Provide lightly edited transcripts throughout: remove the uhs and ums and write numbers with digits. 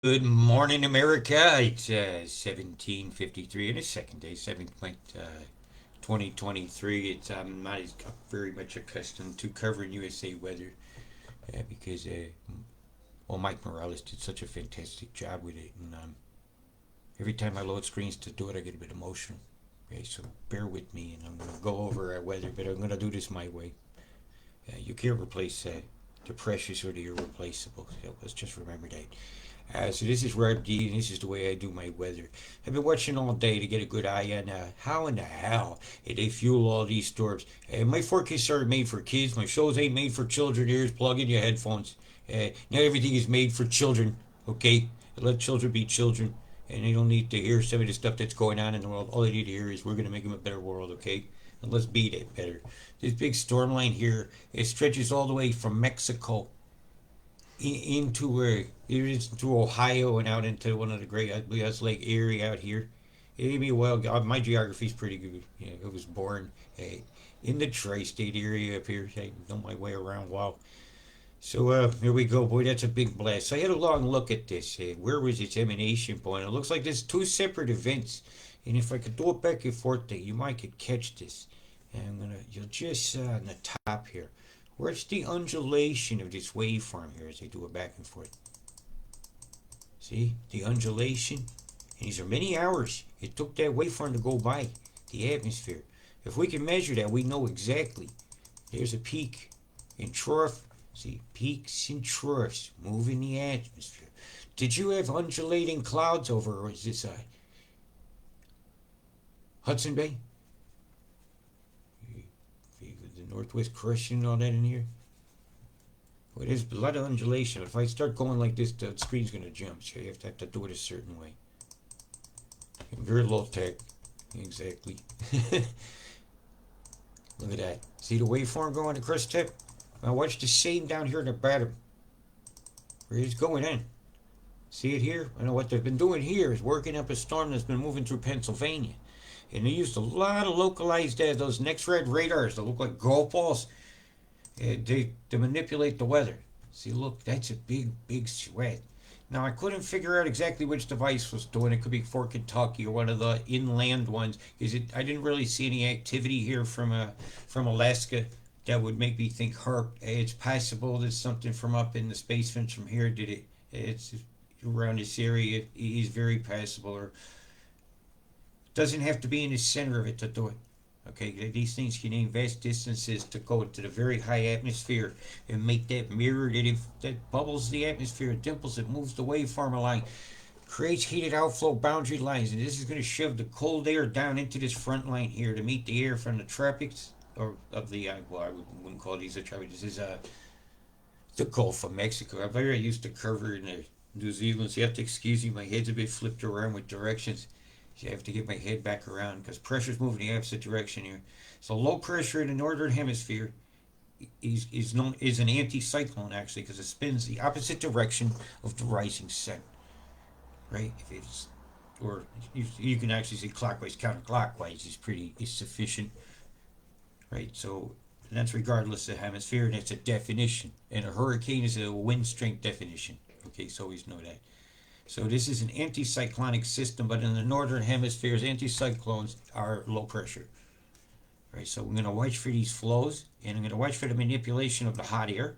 Good morning, America. It's 17:53 and a second day, 2023. It's I'm not very much accustomed to covering USA weather because Mike Morales did such a fantastic job with it, and every time I load screens to do it, I get a bit emotional. Okay, so bear with me, and I'm gonna go over weather, but I'm gonna do this my way. You can't replace the precious or the irreplaceable. So let's just remember that. So this is where this is the way I do my weather. I've been watching all day to get a good eye on how in the hell they fuel all these storms. My forecasts are made for kids. My shows ain't made for children. Ears plug in your headphones. Not everything is made for children. Okay, let children be children, and they don't need to hear some of the stuff that's going on in the world. All they need to hear is we're gonna make them a better world. Okay, and let's beat it better. This big storm line here, it stretches all the way from Mexico into where it is to Ohio and out into one of the great that's Lake Erie out here. It gave me a while. My geography's pretty good. You know, I was born in the tri-state area up here. I know my way around well. So here we go, boy. That's a big blast. So I had a long look at this. Where was its emanation point? It looks like there's two separate events, and if I could do it back and forth, you might could catch this. And you'll just on the top here. Where's the undulation of this waveform here as I do it back and forth? See the undulation? And these are many hours it took that waveform to go by the atmosphere. If we can measure that, we know exactly. There's a peak and trough. See, peaks and troughs move in the atmosphere. Did you have undulating clouds over, or is this Hudson Bay? The Northwest Crescent and all that in here? Well, there's a lot of undulation. If I start going like this, the screen's going to jump. So you have to do it a certain way. Very low tech. Exactly. Look at that. See the waveform going across the tip? Now watch the same down here in the bottom. Where it's going in. See it here? I know what they've been doing here is working up a storm that's been moving through Pennsylvania. And they used a lot of localized those Nexrad radars that look like golf balls to manipulate the weather. See, look, that's a big sweat. Now, I couldn't figure out exactly which device was doing it. It could be Fort Kentucky or one of the inland ones. I didn't really see any activity here from Alaska that would make me think HARP. It's possible that something from up in the space fence from here did it. It's around this area. It is very possible, or doesn't have to be in the center of it to do it. Okay, these things can aim vast distances to go into the very high atmosphere and make that mirror that bubbles the atmosphere, dimples it, moves the waveform line, creates heated outflow boundary lines, and this is going to shove the cold air down into this front line here to meet the air from the tropics or of the well, I wouldn't call these the tropics. This is the Gulf of Mexico. I'm very used to cover in New Zealand, so you have to excuse me. My head's a bit flipped around with directions. So I have to get my head back around because pressure's moving the opposite direction here. So low pressure in the northern hemisphere is an anticyclone actually because it spins the opposite direction of the rising sun. Right? If it's or you can actually say clockwise, counterclockwise is sufficient. Right? So that's regardless of the hemisphere, and it's a definition. And a hurricane is a wind strength definition. Okay, so always know that. So this is an anticyclonic system, but in the northern hemispheres, anticyclones are low pressure. Right, so we're going to watch for these flows, and I'm going to watch for the manipulation of the hot air,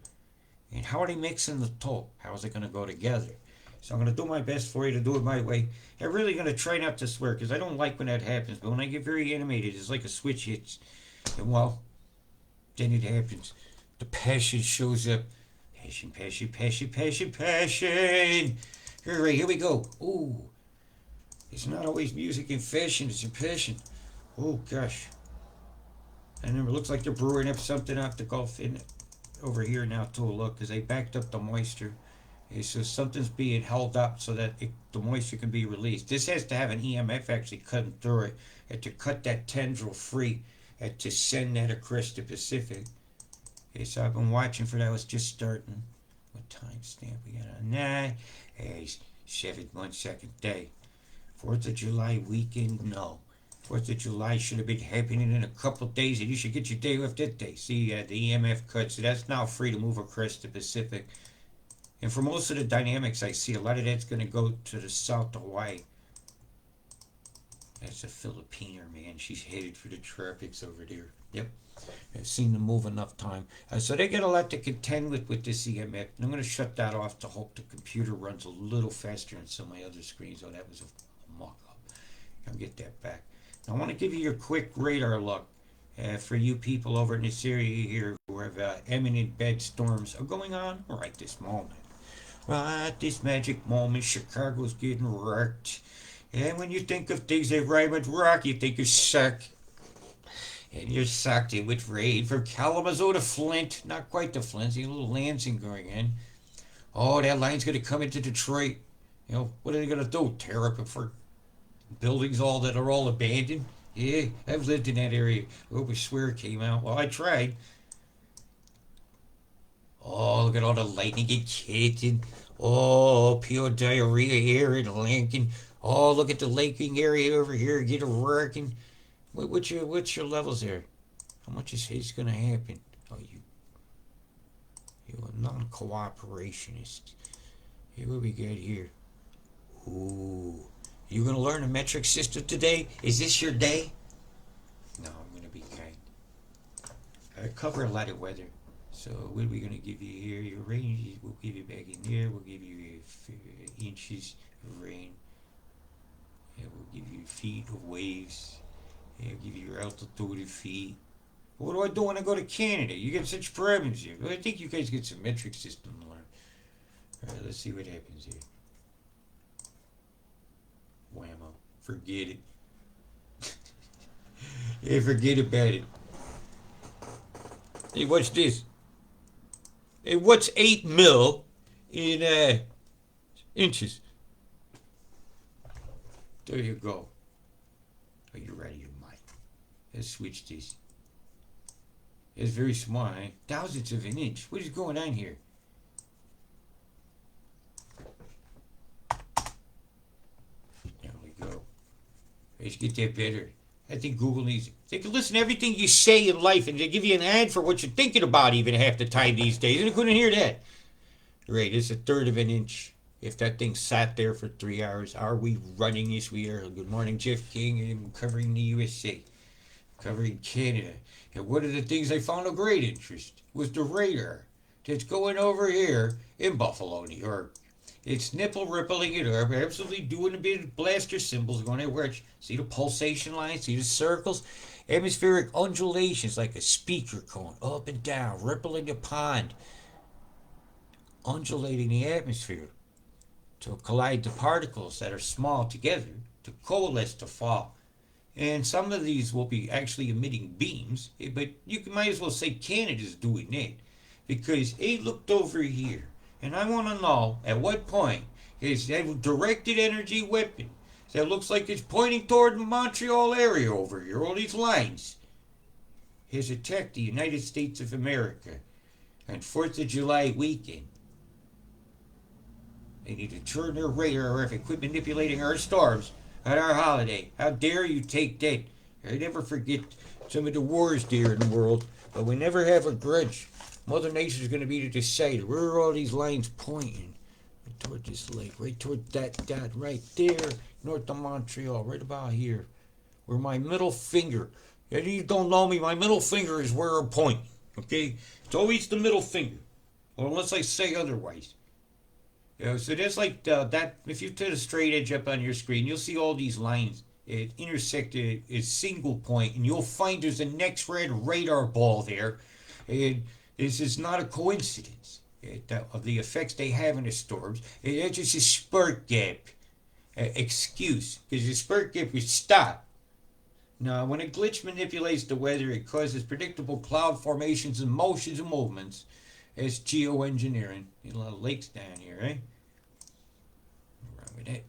and how are they mixing the tow? How is it going to go together? So I'm going to do my best for you to do it my way. I'm really going to try not to swear, because I don't like when that happens, but when I get very animated, it's like a switch hits, and well, then it happens. The passion shows up. Passion, passion, passion, passion, passion. Here we go. Ooh, it's not always music and fashion, it's your passion. Oh gosh. And it looks like they're brewing up something out the Gulf in over here now too. Look, because they backed up the moisture. So something's being held up so that the moisture can be released. This has to have an EMF actually cutting through it and to cut that tendril free and to send that across the Pacific. Okay, so I've been watching for that. It's just starting. What time stamp we got on that? 7 1 second day. 4th of July weekend? No. 4th of July should have been happening in a couple of days, and you should get your day off that day. See, the EMF cut, so that's now free to move across the Pacific. And for most of the dynamics I see, a lot of that's going to go to the south of Hawaii. That's a Filipiner, man. She's headed for the tropics over there. Yep. I've seen them move enough time. So they get a lot to contend with this EMF. And I'm going to shut that off to hope the computer runs a little faster on some of my other screens. Oh, that was a mock-up. I'll get that back. I want to give you your quick radar look for you people over in this area here who have imminent bad storms are going on right this moment. Right this magic moment, Chicago's getting wrecked. And when you think of things that rhyme with rock, you think of suck. And you're sucked in with rain from Kalamazoo to Flint. Not quite to Flint, see a little Lansing going in. Oh, that line's going to come into Detroit. You know, what are they going to do? Tear up for buildings all that are all abandoned? Yeah, I've lived in that area. Oh, I swear it came out. Well, I tried. Oh, look at all the lightning get hitting. Oh, pure diarrhea here in Lincoln. Oh, look at the laking area over here. Get a wrecking. What's your levels there? How much is going to happen? Oh, you're a non-cooperationist. Here, what we got here? Ooh, you going to learn a metric system today? Is this your day? No, I'm going to be kind. I cover a lot of weather. So what are we going to give you here? Your rain, we'll give you back in there. We'll give you inches of rain. Yeah, we'll give you feet of waves. Yeah, give you your altitude of feet. What do I do when I go to Canada? You get such problems here. I think you guys get some metric system to learn. Alright, let's see what happens here. Whammo. Forget it. Yeah, forget about it. Hey, what's this? Hey, what's 8 mil in inches? There you go. Are you ready? Let's switch this. It's very small, eh? Thousandths of an inch. What is going on here? There we go. Let's get that better. I think Google needs it. They can listen to everything you say in life and they give you an ad for what you're thinking about even half the time these days. And I couldn't hear that. Right, it's 1/3 of an inch. If that thing sat there for 3 hours, are we running? Yes, we are. Good morning, Jeff King. I'm covering the USA. Covering Canada. And one of the things I found of great interest was the radar that's going over here in Buffalo, New York. It's nipple rippling it up, absolutely doing a bit of blaster symbols going everywhere. See the pulsation lines, see the circles? Atmospheric undulations like a speaker going up and down, rippling the pond, undulating the atmosphere to collide the particles that are small together to coalesce to fall. And some of these will be actually emitting beams, but you might as well say Canada's doing that. Because they looked over here, and I want to know at what point is that directed energy weapon that looks like it's pointing toward the Montreal area over here, all these lines, has attacked the United States of America on 4th of July weekend. They need to turn their radar off and quit manipulating our storms at our holiday. How dare you take that? I never forget some of the wars there in the world, but we never have a grudge. Mother Nature's going to be the decider. Where are all these lines pointing? Right toward this lake, right toward that dot, right there, north of Montreal, right about here. Where my middle finger, if you don't know me, my middle finger is where I point. Okay? It's always the middle finger. Or unless I say otherwise. So that's like that. If you put a straight edge up on your screen, you'll see all these lines intersect a single point, and you'll find there's a Nexrad radar ball there. And this is not a coincidence of the effects they have in the storms. It's just a spark gap excuse, because the spark gap would stop. Now, when a glitch manipulates the weather, it causes predictable cloud formations and motions and movements. It's geoengineering. A lot of lakes down here, eh? What's wrong with that?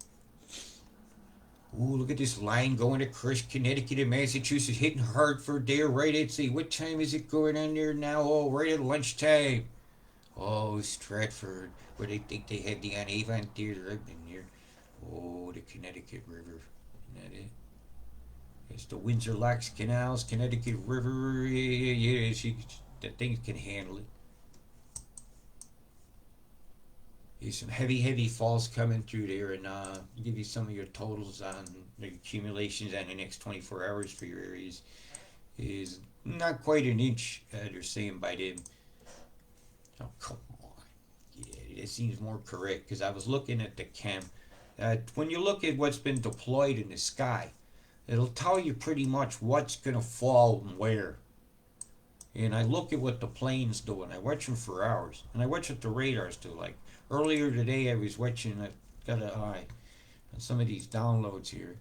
Ooh, look at this line going across Connecticut and Massachusetts, hitting Hartford there, right at, see, what time is it going on there now? Oh, right at lunchtime. Oh, Stratford, where they think they have the Avon Theater. I've been there. Oh, the Connecticut River. Isn't that it? It's the Windsor Locks Canals, Connecticut River. Yeah, the things can handle it. There's some heavy falls coming through there, and give you some of your totals on the accumulations on the next 24 hours for your areas. Is not quite an inch, they're saying by them. Oh, come on. Yeah, it seems more correct because I was looking at the chem. When you look at what's been deployed in the sky, it'll tell you pretty much what's going to fall and where. And I look at what the planes do, and I watch them for hours. And I watch what the radars do. Like earlier today, I was watching, I got an eye on some of these downloads here.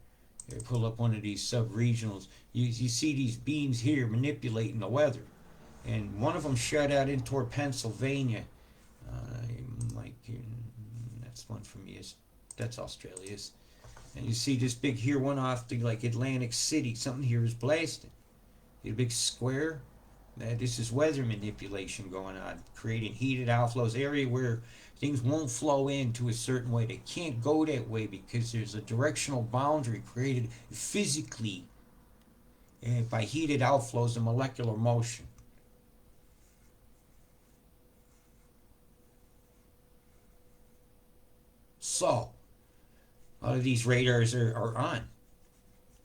I pull up one of these sub-regionals. You see these beams here manipulating the weather. And one of them shot out in toward Pennsylvania. Like, that's one from yes, that's Australia's. And you see this big here one off to like Atlantic City. Something here is blasting. A big square. This is weather manipulation going on, creating heated outflows, area where things won't flow into a certain way. They can't go that way because there's a directional boundary created physically by heated outflows and molecular motion. So, all of these radars are on.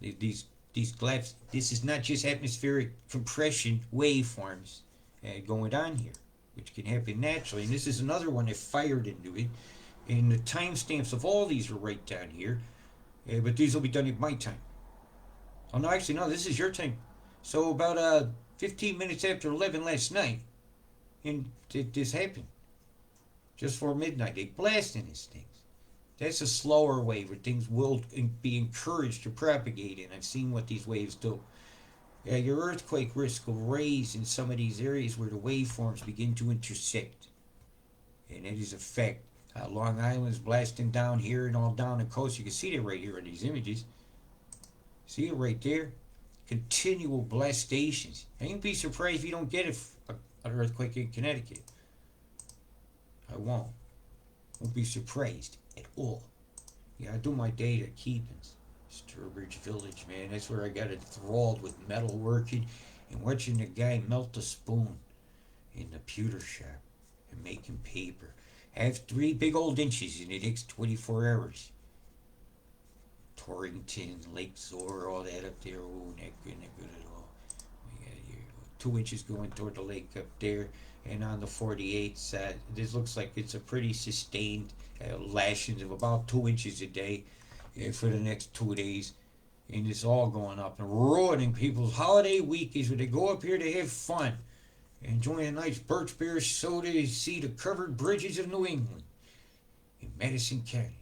These glass, this is not just atmospheric compression waveforms going on here, which can happen naturally. And this is another one that fired into it. And the timestamps of all these are right down here. But these will be done at my time. Oh, no, actually, no, this is your time. So about 15 minutes after 11 last night, and this happened. Just before midnight, they blasted these things. That's a slower wave where things will be encouraged to propagate, and I've seen what these waves do. Your earthquake risk will raise in some of these areas where the waveforms begin to intersect. And that is a fact. Long Island's blasting down here and all down the coast. You can see that right here in these images. See it right there? Continual blastations. I ain't be surprised if you don't get an earthquake in Connecticut. I won't. Won't be surprised at all. Yeah, I do my data keepings. Sturbridge Village, man. That's where I got enthralled with metal working and watching the guy melt a spoon in the pewter shop and making paper. Have 3 big old inches in the next 24 hours. Torrington, Lake Zor, all that up there. Oh, not good at all. We got here 2 inches going toward the lake up there. And on the 48th, this looks like it's a pretty sustained lashings of about 2 inches a day for the next 2 days. And it's all going up and ruining people's holiday weekends where they go up here to have fun. Enjoy a nice birch beer soda and see the covered bridges of New England in Madison County.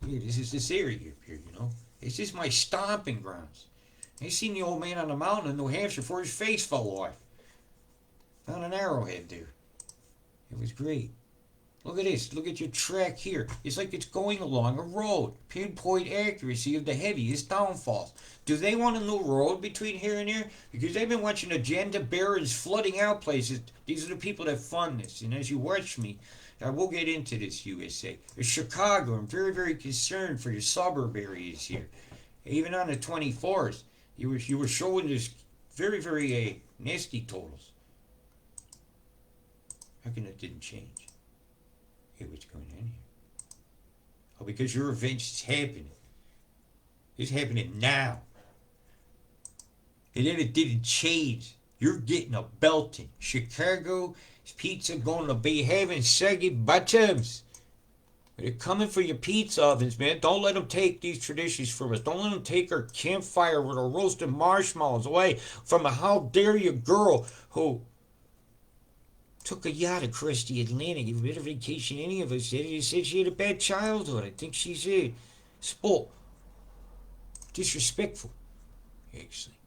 Yeah, this is this area up here, you know. It's just my stomping grounds. I seen the old man on the mountain in New Hampshire before his face fell off. Found an arrowhead there. It was great. Look at this. Look at your track here. It's like it's going along a road. Pinpoint accuracy of the heaviest downfalls. Do they want a new road between here and there? Because they've been watching agenda barons flooding out places. These are the people that fund this. And as you watch me, I will get into this, USA. Chicago, I'm very concerned for your suburb areas here. Even on the 24th, you were showing this very nasty totals. How come it didn't change? Hey, what's going on here? Oh, because your event is happening. It's happening now. And then it didn't change. You're getting a belting. Chicago pizza going to be having saggy bottoms. They're coming for your pizza ovens, man. Don't let them take these traditions from us. Don't let them take our campfire with our roasted marshmallows away from a how dare you girl who took a yacht across the Atlantic. If better vacation any of us did. He said she had a bad childhood. I think she's spoiled. Disrespectful, actually.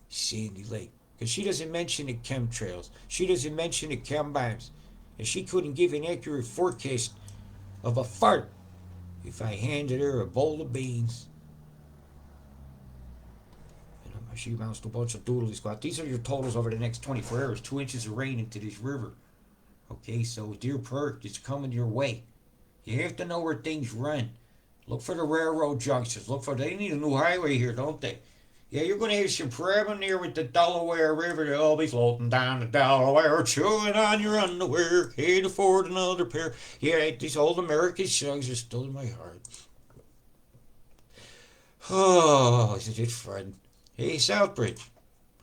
Sandy Lake. Because she doesn't mention the chemtrails. She doesn't mention the chem bombs. And she couldn't give an accurate forecast of a fart if I handed her a bowl of beans. She amounts to a bunch of doodly squat. These are your totals over the next 24 hours. 2 inches of rain into this river. Okay, so Deer Park is coming your way. You have to know where things run. Look for the railroad junctions. They need a new highway here, don't they? Yeah, you're going to have some problem there with the Delaware River. They'll be floating down the Delaware, chewing on your underwear. Can't afford another pair. Yeah, these old American songs are still in my heart. Oh, is it fun? Hey, Southbridge,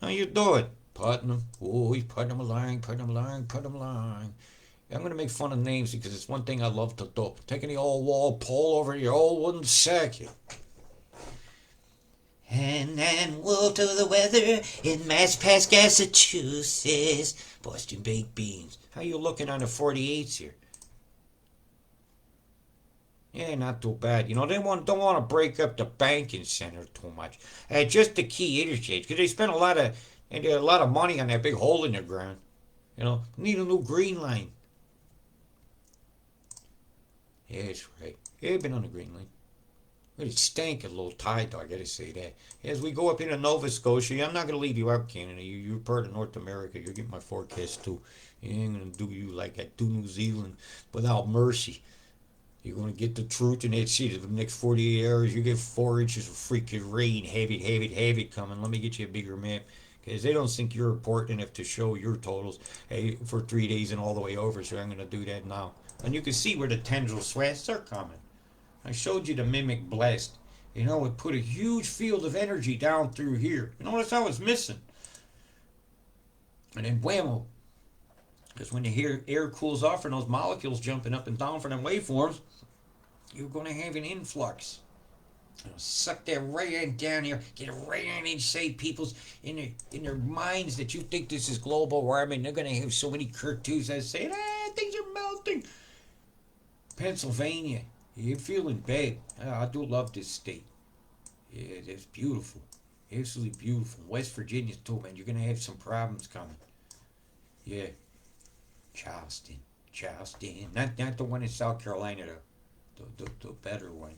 how you doing? Putnam. Oh, he's Putnam along, Putnam along, Putnam along. I'm going to make fun of names because it's one thing I love to do. Taking the old wall pole over your old wooden sack. And woe to the weather in Masspass, Massachusetts. Boston baked beans. How you looking on the 48s here? Yeah, not too bad. You know, don't want to break up the banking center too much. Just the key interchange, because they spent a lot of money on that big hole in the ground. You know, need a new green line. Yeah, that's right. Yeah, been on the green line. But it stank a little tight, though, I gotta say that. As we go up into Nova Scotia, I'm not gonna leave you out, Canada. You're part of North America. You're getting my forecast too. You ain't gonna do you like I do New Zealand without mercy. You're gonna get the truth in that shit. The next 48 hours, you get 4 inches of freaking rain. Heavy coming. Let me get you a bigger map. Because they don't think you're important enough to show your totals for 3 days and all the way over. So I'm going to do that now. And you can see where the tendril swaths are coming. I showed you the mimic blast. You know, it put a huge field of energy down through here. You notice I was missing. And then whammo. Because when the air cools off and those molecules jumping up and down for them waveforms, you're going to have an influx. Suck that right on down here. Get it right on inside people's in their minds that you think this is global warming. They're going to have so many cartoons that say, things are melting. Pennsylvania, you're feeling bad. I do love this state. Yeah, it's beautiful. Absolutely beautiful. West Virginia too, man. You're going to have some problems coming. Yeah. Charleston. Not the one in South Carolina, though. The better one.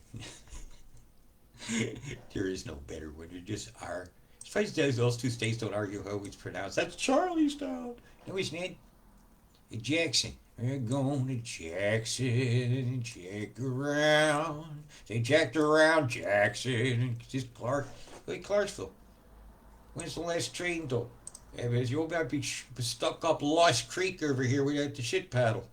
There is no better one. There just are. Especially those two states don't argue how it's pronounced. That's Charlestown. No, it's not. Jackson. We're going to Jackson. Jack around. They jacked around Jackson. Just Clarksville. When's the last train though? Yeah, because you'll be stuck up Lost Creek over here without the shit paddle.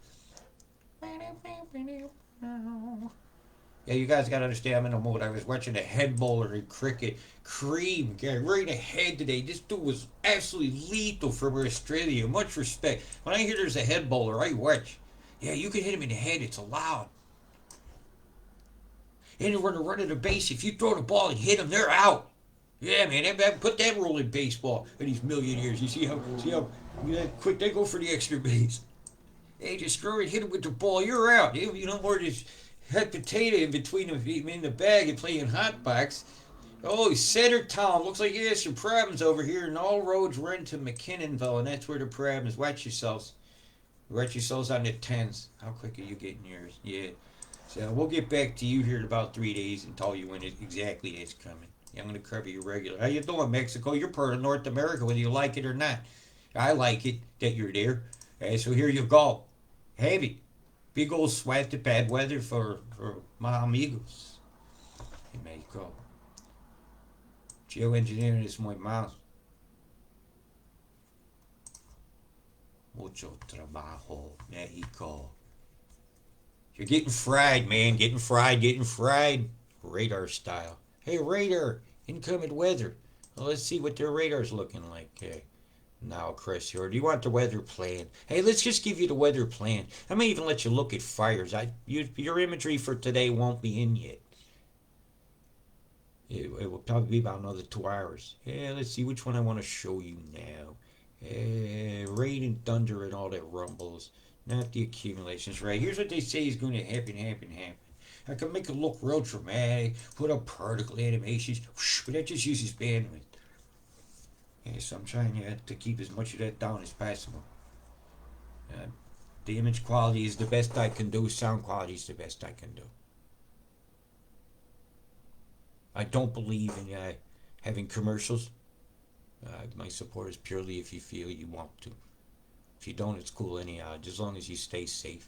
Yeah, you guys gotta understand I'm in a mood. I was watching a head bowler in cricket. Cream, getting right in the head today. This dude was absolutely lethal from Australia. Much respect. When I hear there's a head bowler, I watch. Yeah, you can hit him in the head. It's allowed. And when they're running the base, if you throw the ball and hit them, they're out. Yeah, man, put that rule in baseball in these millionaires. You see how quick they go for the extra base. They just throw it, hit them with the ball, you're out. You know more just had potato in between them in the bag and playing hot box. Oh, Center Town. Looks like you have some problems over here, and all roads run to McKinnonville, and that's where the problem is. Watch yourselves. Watch yourselves on the 10s. How quick are you getting yours? Yeah. So we'll get back to you here in about 3 days and tell you when exactly it's coming. I'm going to cover you regular. How you doing, Mexico? You're part of North America, whether you like it or not. I like it that you're there. So here you go. Heavy. Big old sweat to bad weather for my amigos in Mexico. Geoengineering is my mouth. Mucho trabajo, Mexico. You're getting fried, man. Getting fried. Radar style. Hey, radar. Incoming weather. Well, let's see what their radar's looking like. Now, Chris, here. Do you want the weather plan? Hey, let's just give you the weather plan. I may even let you look at fires. Your imagery for today won't be in yet. It will probably be about another 2 hours. Yeah, let's see which one I want to show you now. Rain and thunder and all that rumbles. Not the accumulations, right? Here's what they say is going to happen. I can make it look real dramatic, put up particle animations, but that just uses bandwidth. Yeah, so I'm trying to keep as much of that down as possible. The image quality is the best I can do. Sound quality is the best I can do. I don't believe in having commercials. My support is purely if you feel you want to. If you don't, it's cool anyhow. Just as long as you stay safe.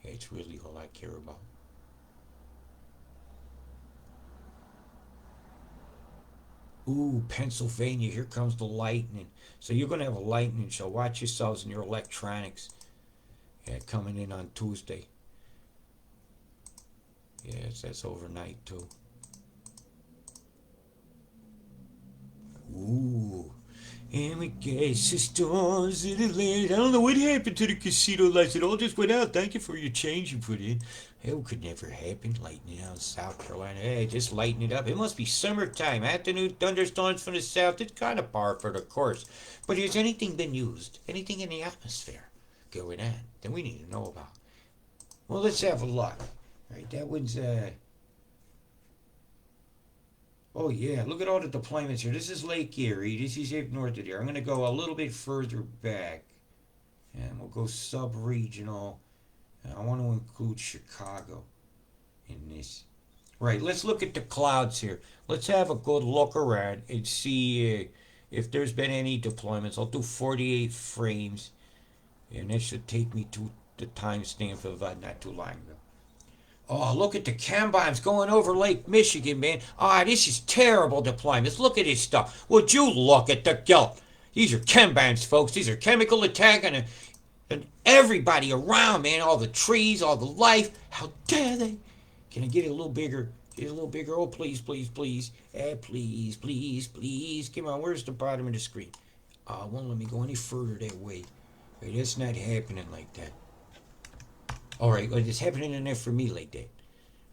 It's really all I care about. Ooh, Pennsylvania, here comes the lightning. So you're going to have a lightning show. Watch yourselves in your electronics. Yeah, coming in on Tuesday. Yes, that's overnight too. Ooh. And we guess the stars in the land. I don't know what happened to the casino lights. It all just went out. Thank you for your change you put in. It could never happen. Lightning out in South Carolina. Hey, just lighten it up. It must be summertime. Afternoon thunderstorms from the south. It's kind of par for the course. But has anything been used? Anything in the atmosphere going on that we need to know about? Well, let's have a look. All right, that one's oh yeah, look at all the deployments here. This is Lake Erie. This is up north of there. I'm gonna go a little bit further back, and we'll go sub-regional. I want to include Chicago in this. Right. Let's look at the clouds here. Let's have a good look around and see if there's been any deployments. I'll do 48 frames, and that should take me to the timestamp of not too long ago. Oh, look at the chem bombs going over Lake Michigan, man. Ah, this is terrible deployments. Look at this stuff. Would you look at the guilt? These are chem bombs, folks. These are chemical attack on everybody around, man. All the trees, all the life. How dare they? Can I get it a little bigger? Get it a little bigger. Oh, please, please, please. Please, please, please. Come on, where's the bottom of the screen? Won't let me go any further that way. Wait, that's not happening like that. All right, well, it's happening in there for me like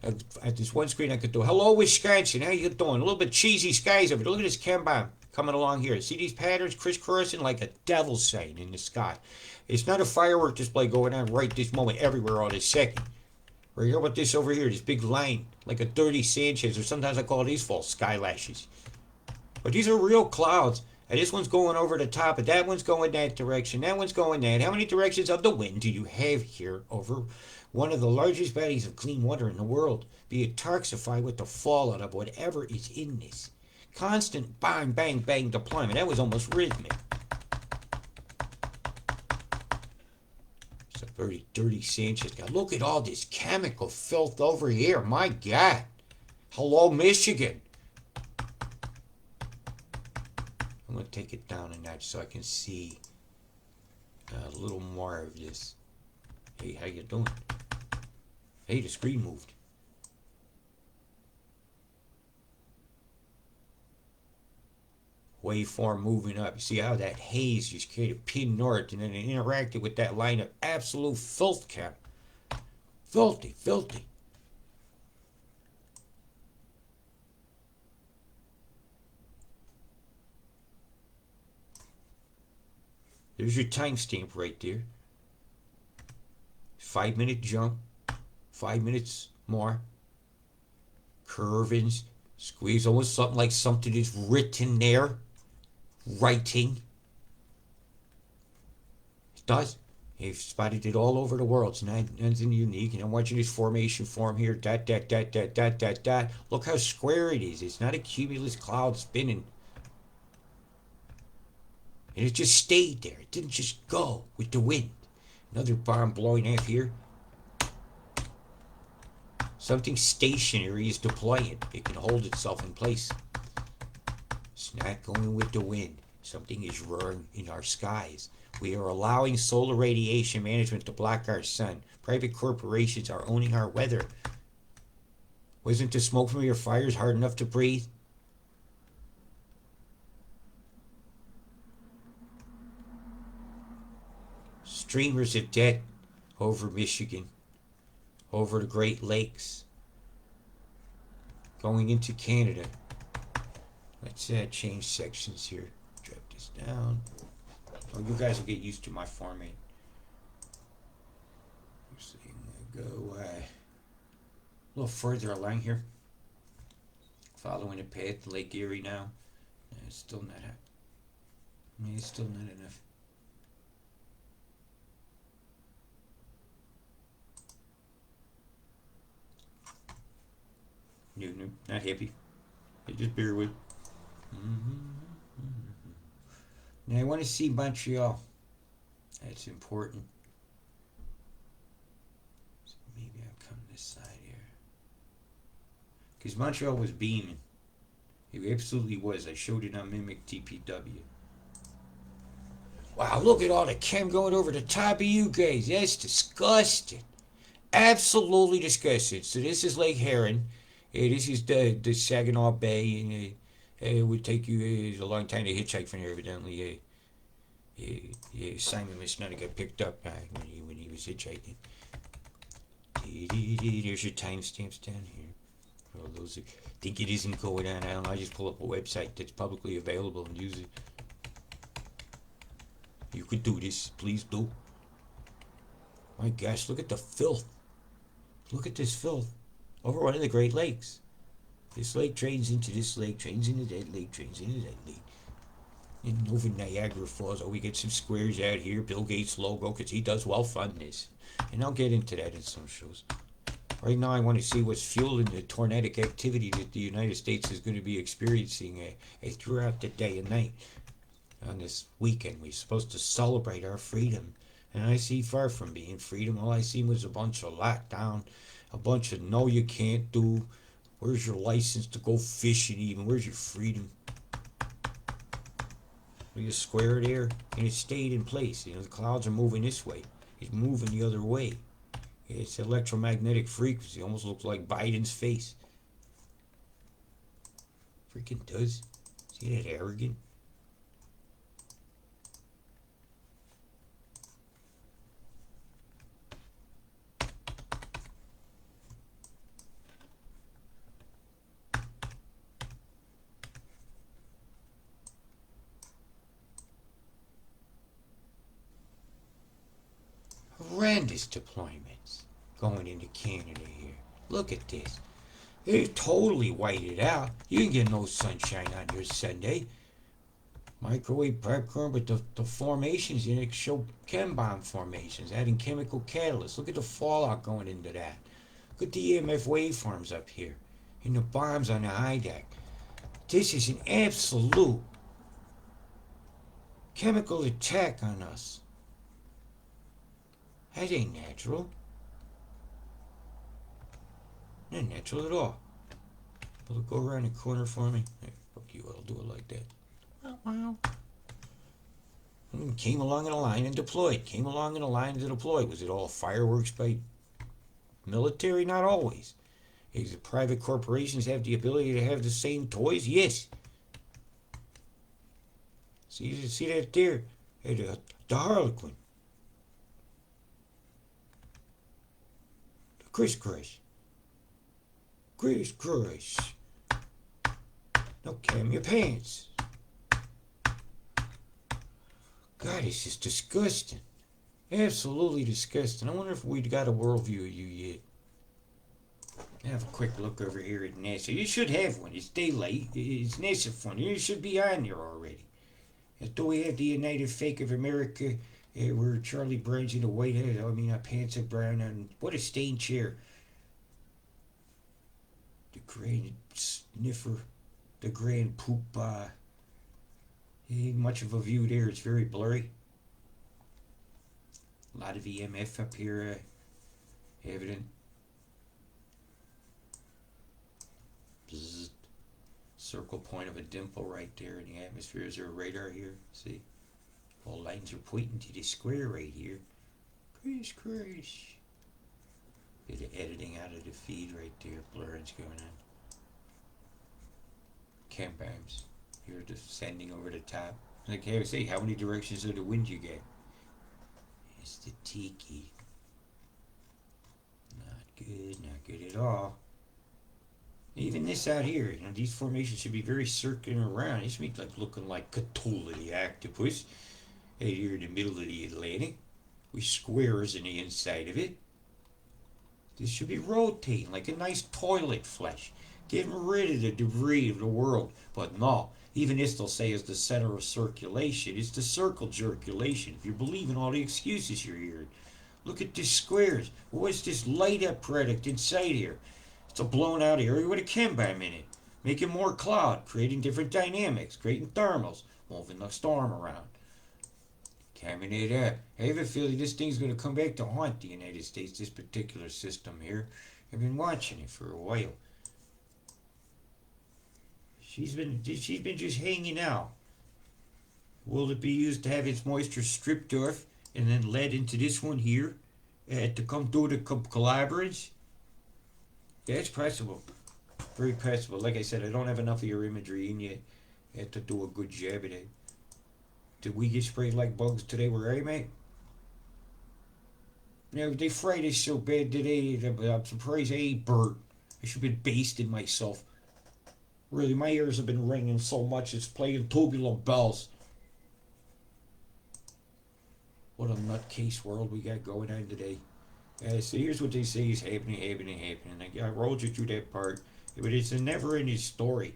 that. At this one screen, I could do, hello, Wisconsin, how you doing? A little bit cheesy skies over there. Look at this chem bomb coming along here. See these patterns crisscrossing like a devil sign in the sky. It's not a firework display going on right this moment everywhere all this second. Or how about this over here, this big line, like a dirty Sanchez, or sometimes I call these false sky lashes. But these are real clouds. And this one's going over the top, and that one's going that direction, that one's going that. How many directions of the wind do you have here over one of the largest bodies of clean water in the world? Be it toxified with the fallout of whatever is in this. Constant bang, bang, bang deployment. That was almost rhythmic. It's a very dirty Sanchez guy. Look at all this chemical filth over here. My God. Hello, Michigan. I'm going to take it down a notch so I can see a little more of this. Hey, how you doing? Hey, the screen moved. Waveform moving up. You see how that haze just created pin north and then it interacted with that line of absolute filth cap. Filthy, filthy. There's your timestamp right there. 5-minute jump. 5 minutes more. Curvings. Squeeze. Almost something like something is written there. Writing. It does. They've spotted it all over the world. It's not nothing unique. And I'm watching this formation form here. Dot, dot, dot, dot, dot, dot, dot. Look how square it is. It's not a cumulus cloud spinning. And it just stayed there. It didn't just go with the wind. Another bomb blowing off here. Something stationary is deploying. It can hold itself in place. It's not going with the wind. Something is roaring in our skies. We are allowing solar radiation management to block our sun. Private corporations are owning our weather. Wasn't the smoke from your fires hard enough to breathe? Streamers of death over Michigan, over the Great Lakes, going into Canada. Let's change sections here. Drop this down. Oh, you guys will get used to my format. So I'm going to go a little further along here. Following the path to Lake Erie now. It's still not hot. It's still not enough. No, not happy. Just bear with. Now I want to see Montreal. That's important. So maybe I'll come this side here. Because Montreal was beaming. It absolutely was. I showed it on Mimic TPW. Wow, look at all the chem going over the top of you guys. That's disgusting. Absolutely disgusting. So this is Lake Heron. This is the Saginaw Bay, and it would take you a long time to hitchhike from here, evidently. Simon must not have got picked up when he was hitchhiking. There's your timestamps down here. For all those who think it isn't going on, I don't know. I just pull up a website that's publicly available and use it. You could do this. Please do. My gosh, look at the filth. Look at this filth. Over one of the Great Lakes. This lake drains into this lake, drains into that lake, drains into that lake. And over Niagara Falls, we get some squares out here. Bill Gates logo, because he does well fund this. And I'll get into that in some shows. Right now, I want to see what's fueling the tornadic activity that the United States is going to be experiencing throughout the day and night. On this weekend, we're supposed to celebrate our freedom. And I see far from being freedom. All I seen was a bunch of lockdown, a bunch of no you can't do. Where's your license to go fishing even? Where's your freedom? You square there, and it stayed in place. The clouds are moving this way. It's moving the other way. It's electromagnetic frequency. Almost looks like Biden's face. Freaking does. See that arrogant? Horrendous deployments going into Canada here. Look at this. They totally white it out. You can get no sunshine on your Sunday. Microwave popcorn, but the formations in it show chem bomb formations, adding chemical catalysts. Look at the fallout going into that. Look at the EMF waveforms up here. And the bombs on the high deck. This is an absolute chemical attack on us. That ain't natural. Not natural at all. Will it go around the corner for me? Hey, fuck you, I'll do it like that. Wow. Came along in a line and deployed. Came along in a line to deploy. Was it all fireworks by military? Not always. Does the private corporations have the ability to have the same toys? Yes. See that there? Hey, the Harlequin. The crisscross. Crisscross. No cam your pants. God, it's just disgusting. Absolutely disgusting. I wonder if we'd got a worldview of you yet. Have a quick look over here at NASA. You should have one. It's daylight. It's NASA fun. You should be on there already. Do we have the United Fake of America, where Charlie Brown's in the White House? I mean, pants are brown, and what a stained chair. The grand sniffer, the grand poop. Ain't much of a view there. It's very blurry. A lot of EMF up here, evident. Bzzzt. Circle point of a dimple right there in the atmosphere. Is there a radar here? See? All lines are pointing to the square right here. Criss. Bit of editing out of the feed right there. Blurring's going on. Chem bombs. You're descending over the top. Like I say, how many directions of the wind you get? It's the tiki. Not good at all. Even this out here, these formations should be very circling around. It should be like looking like Cthulhu the octopus. Right here in the middle of the Atlantic, with squares in the inside of it. This should be rotating like a nice toilet flush, getting rid of the debris of the world. But no, even this they'll say is the center of circulation. It's the circle circulation. If you believe in all the excuses you're hearing, look at these squares. What's this light up product inside here? It's a blown out area with a chem bomb in it, making more cloud, creating different dynamics, creating thermals, moving the storm around. Camming it up. I have a feeling this thing's going to come back to haunt the United States, this particular system here. I've been watching it for a while. She's been just hanging out. Will it be used to have its moisture stripped off and then led into this one here to come through the collaborants? That's possible. Very possible. Like I said, I don't have enough of your imagery in yet to do a good job of that. Did we get sprayed like bugs today where I'm at? Now, they fried us so bad today, I'm surprised I ate bird. I should have been basting myself. Really, my ears have been ringing so much it's playing tubular bells. What a nutcase world we got going on today. So here's what they say is happening. I rolled you through that part, but it's a never-ending story.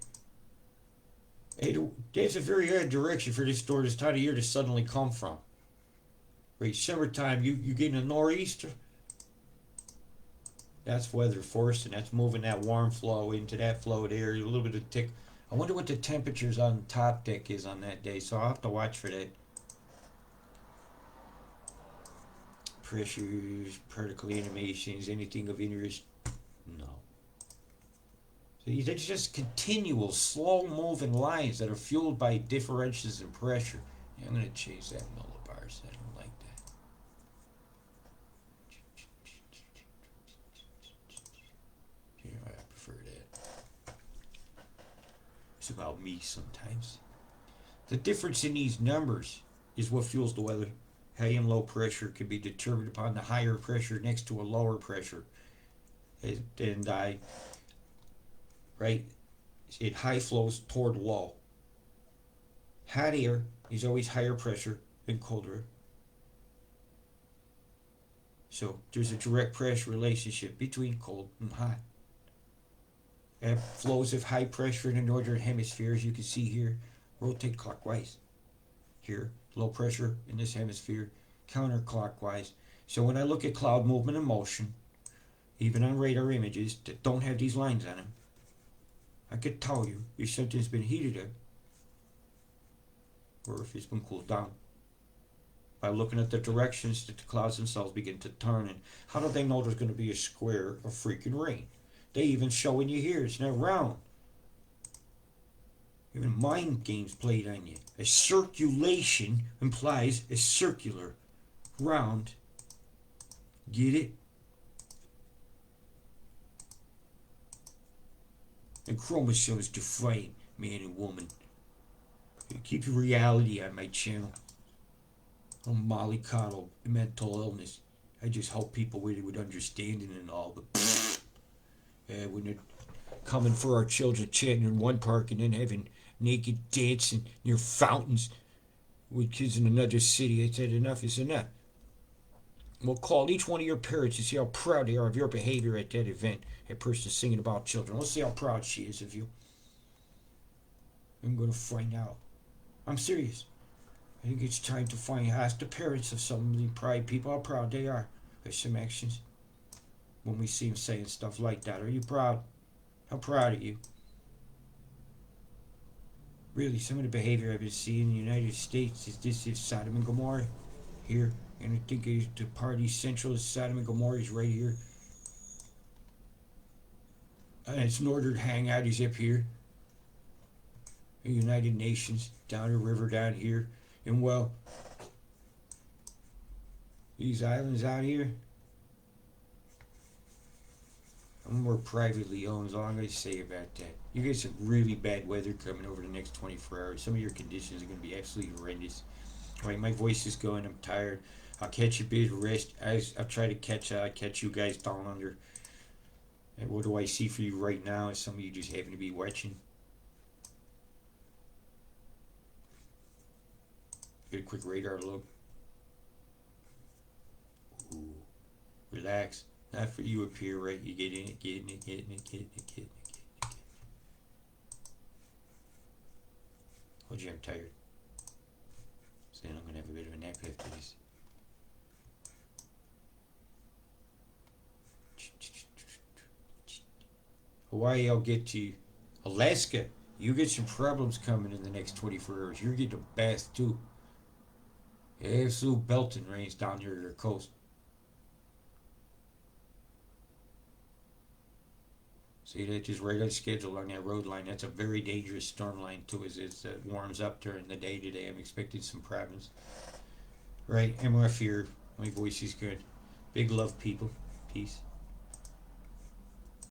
That's a very odd direction for this store this time of year to suddenly come from. Right, summertime, you getting a nor'easter? That's weather force, and that's moving that warm flow into that flow there. A little bit of tick. I wonder what the temperatures on top deck is on that day, so I'll have to watch for that. Pressures, particle animations, anything of interest? No. So it's just continual, slow-moving lines that are fueled by differentials in pressure. Yeah, I'm going to change that millibars. I don't like that. Yeah, I prefer that. It's about me sometimes. The difference in these numbers is what fuels the weather. High and low pressure can be determined upon the higher pressure next to a lower pressure. And right? It high flows toward low. Hot air is always higher pressure than cold air. So there's a direct pressure relationship between cold and hot. And flows of high pressure in the northern hemisphere, as you can see here, rotate clockwise. Here, low pressure in this hemisphere, counterclockwise. So when I look at cloud movement and motion, even on radar images that don't have these lines on them, I could tell you if something's been heated up or if it's been cooled down by looking at the directions that the clouds themselves begin to turn. And how do they know there's going to be a square of freaking rain? They even showing you here it's not round. Even mind games played on you. A circulation implies a circular, round. Get it? And chromosomes define man and woman. Keep your reality on my channel. I'm mollycoddle mental illness. I just help people with understanding and all the when they're coming for our children chatting in one park and then having naked dancing near fountains with kids in another city. I said enough is enough. We'll call each one of your parents to see how proud they are of your behavior at that event. That person singing about children. Let's see how proud she is of you. I'm going to find out. I'm serious. I think it's time to ask the parents of some of the pride people how proud they are of some actions. When we see them saying stuff like that. Are you proud? How proud are you? Really, some of the behavior I've been seeing in the United States is Sodom and Gomorrah here. And I think the party central is Sodom and Gomorrah is right here. And its northern hangout is up here. The United Nations, down the river down here. And well, these islands out here, I'm more privately owned, is all I'm going to say about that. You get some really bad weather coming over the next 24 hours. Some of your conditions are going to be absolutely horrendous. All right, my voice is going. I'm tired. I'll catch a bit of rest. I'll try to catch you guys down under. And what do I see for you right now? Is some of you just happen to be watching? Get a quick radar look. Ooh, relax. Not for you up here, right? You get in it, get in it, get in it, get in it, get in it, get in it. Told you I'm tired. So then I'm going to have a bit of a nap after this. Hawaii, I'll get to you. Alaska, you get some problems coming in the next 24 hours. You're getting a bath too. Absolute belting rains down here to their coast. See that just right on schedule on that road line. That's a very dangerous storm line too. As it warms up during the day today, I'm expecting some problems. Right, MRF here. My voice is good. Big love, people. Peace.